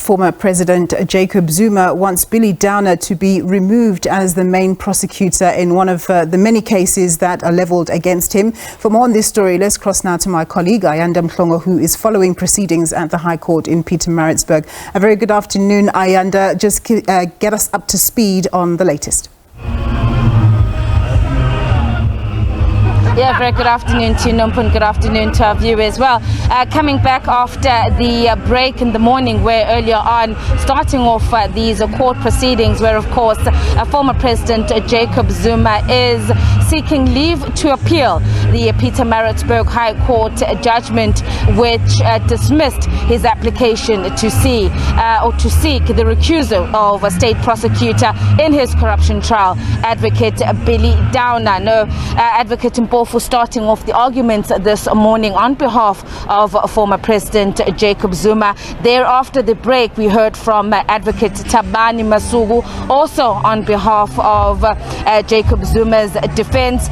former President Jacob Zuma wants Billy Downer to be removed as the main prosecutor in one of the many cases that are levelled against him. For more on this story, let's cross now to my colleague Ayanda Mhlongo, who is following proceedings at the High Court in Pietermaritzburg. A very good afternoon, Ayanda. Just get us up to speed on the latest. Yeah, very good afternoon to Numpun, good afternoon to our viewers as well. Coming back after the break in the morning, where earlier on, starting off these court proceedings, where of course former President Jacob Zuma is seeking leave to appeal the Pietermaritzburg High Court judgment, which dismissed his application to seek the recusal of a state prosecutor in his corruption trial, Advocate Billy Downer. Advocate Mpofu starting off the arguments this morning on behalf of former President Jacob Zuma. Thereafter the break, we heard from Advocate Thabani Masuku, also on behalf of Jacob Zuma's defense,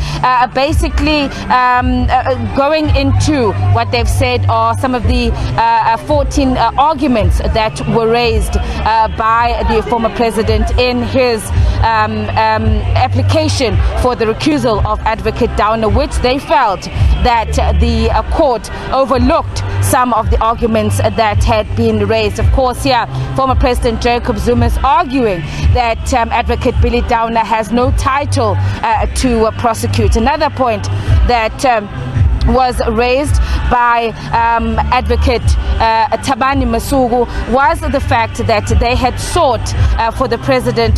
basically going into what they've said are some of the 14 arguments that were raised by the former president in his application for the recusal of Advocate Downer, which they felt that the court overlooked some of the arguments that had been raised. Of course, here, former President Jacob Zuma is arguing that Advocate Billy Downer has no title to prosecute. Another point that was raised by Advocate Thabani Masuku was the fact that they had sought for the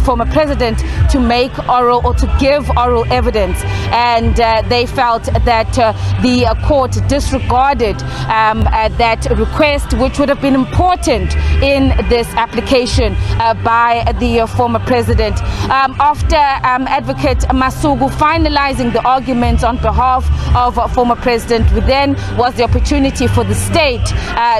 former president to make oral or to give oral evidence, and they felt that the court disregarded that request, which would have been important in this application by the former president. After Advocate Masuku finalizing the arguments on behalf of former president, then was the opportunity for the state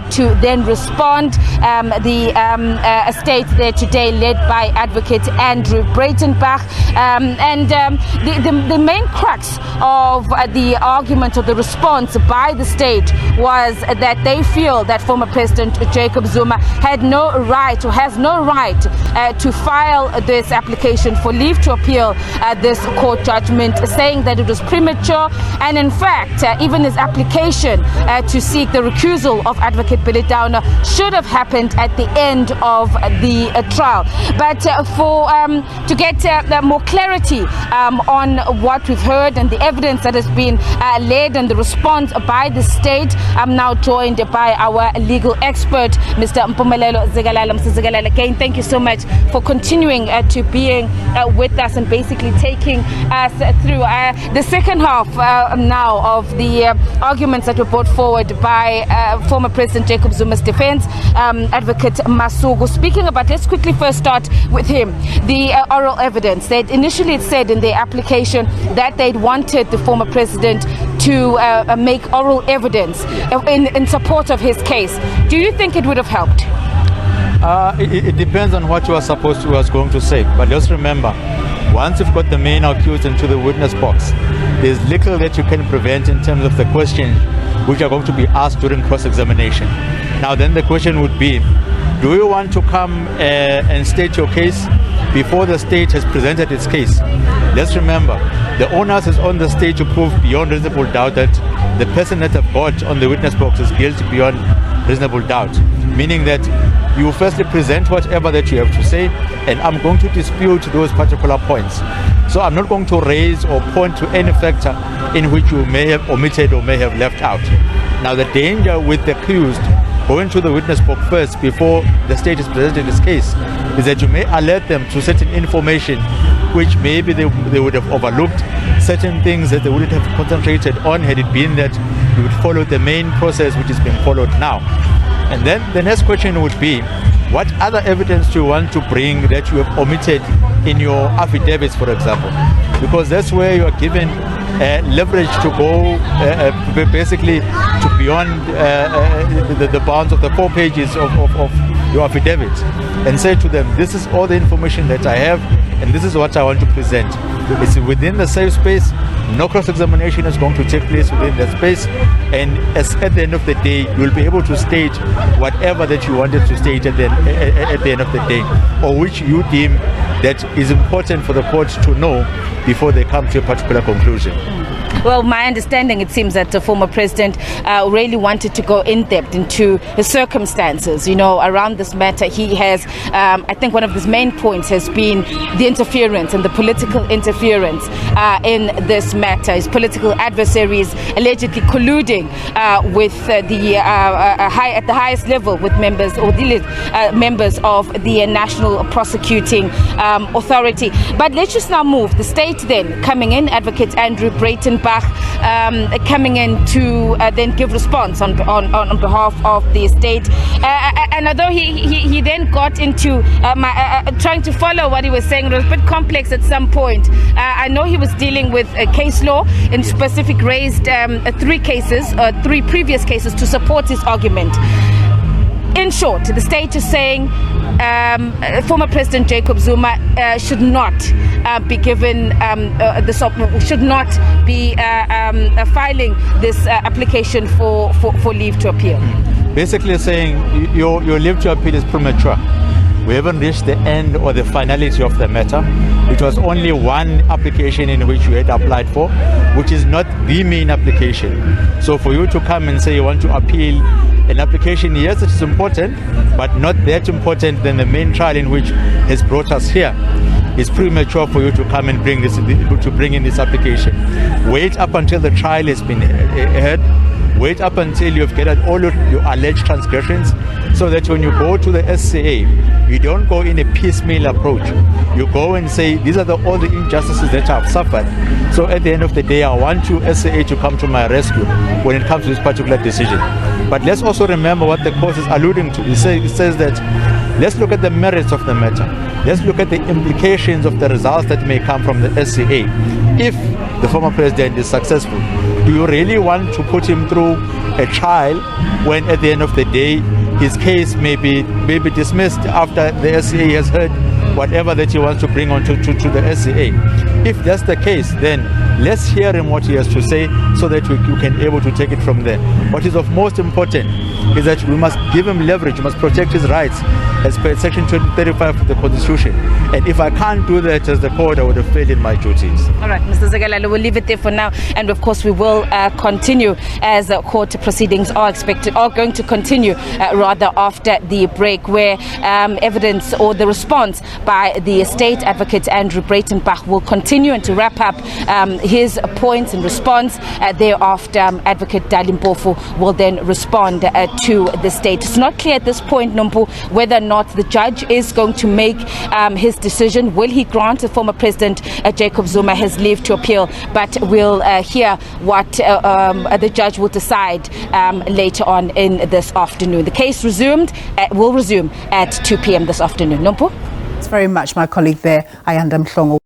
to then respond. A state there today led by Advocate Andrew Breitenbach, and the main crux of the argument or the response by the state was that they feel that former President Jacob Zuma had no right or has no right to file this application for leave to appeal this court judgment, saying that it was premature, and in fact even his application to seek the recusal of Advocate Billy Downer should have happened at the end of the trial. But to get more clarity on what we've heard and the evidence that has been laid and the response by the state, I'm now joined by our legal expert, Mr. Mpumelelo Zigalala. Mr. Zigalala, again, thank you so much for continuing to being with us and basically taking us through the second half now of the arguments that were brought forward by former President Jacob Zuma's defense, Advocate Masuku. Speaking about, let's quickly first start with him, the oral evidence. That initially it said in their application that they'd wanted the former president to make oral evidence in support of his case. Do you think it would have helped? It depends on what you are supposed to was going to say. But just remember, once you've got the main accused into the witness box, there's little that you can prevent in terms of the questions which are going to be asked during cross-examination. Now then the question would be, do you want to come and state your case before the state has presented its case? Let's remember, the onus is on the state to prove beyond reasonable doubt that the person that have got on the witness box is guilty beyond reasonable doubt, meaning that you firstly present whatever that you have to say, and I'm going to dispute those particular points. So I'm not going to raise or point to any factor in which you may have omitted or may have left out. Now the danger with the accused going to the witness box first before the state has presented its case is that you may alert them to certain information which maybe they would have overlooked, certain things that they wouldn't have concentrated on had it been that you would follow the main process which is being followed now. And then the next question would be, what other evidence do you want to bring that you have omitted in your affidavits, for example? Because that's where you are given leverage to go basically to beyond the bounds of the 4 pages of your affidavit and say to them, this is all the information that I have and this is what I want to present. It's within the safe space. No cross-examination is going to take place within that space, and at the end of the day, you'll be able to state whatever that you wanted to state at the end of the day, or which you deem that is important for the court to know before they come to a particular conclusion. Well, my understanding, it seems that the former president really wanted to go in depth into the circumstances, around this matter. He has, I think one of his main points has been the interference and the political interference in this matter. His political adversaries allegedly colluding with at the highest level with members or members of the National Prosecuting Authority. But let's just now move. The state then coming in, Advocate Andrew Breitenbach coming in to then give response on behalf of the state. And although he then got into trying to follow what he was saying, it was a bit complex at some point. I know he was dealing with a case law, in specific raised three previous cases to support his argument. In short, the state is saying former President Jacob Zuma should not be given should not be filing this application for leave to appeal. Basically saying your leave to appeal is premature. We haven't reached the end or the finality of the matter. It was only one application in which you had applied for, which is not the main application. So for you to come and say you want to appeal an application, yes, it is important, but not that important than the main trial in which has brought us here. It's premature for you to come and bring in this application. Wait up until the trial has been heard. Wait up until you've gathered all your alleged transgressions, so that when you go to the SCA, you don't go in a piecemeal approach. You go and say, these are all the injustices that I've suffered. So at the end of the day, I want you, SCA, to come to my rescue when it comes to this particular decision. But let's also remember what the court is alluding to. It says that let's look at the merits of the matter. Let's look at the implications of the results that may come from the SCA. If the former president is successful, do you really want to put him through a trial when at the end of the day his case may be dismissed after the SCA has heard whatever that he wants to bring on to the SCA? If that's the case, then let's hear him what he has to say so that you can able to take it from there. What is of most important is that we must give him leverage, we must protect his rights as per section 235 of the Constitution. And if I can't do that as the court, I would have failed in my duties. All right, Mr. Zagalala, we'll leave it there for now. And of course, we will continue as court proceedings are going to continue rather after the break, where evidence or the response by the State Advocate Andrew Breitenbach will continue, and to wrap up his points and response thereafter, Advocate Dalimpofu will then respond to the state. It's not clear at this point, Nompu, whether or not the judge is going to make his decision. Will he grant the former President Jacob Zuma his leave to appeal? But we'll hear what the judge will decide later on in this afternoon. The case will resume at 2 p.m. this afternoon. Nompu? Thanks very much, my colleague there, Ayanda Mhlongo.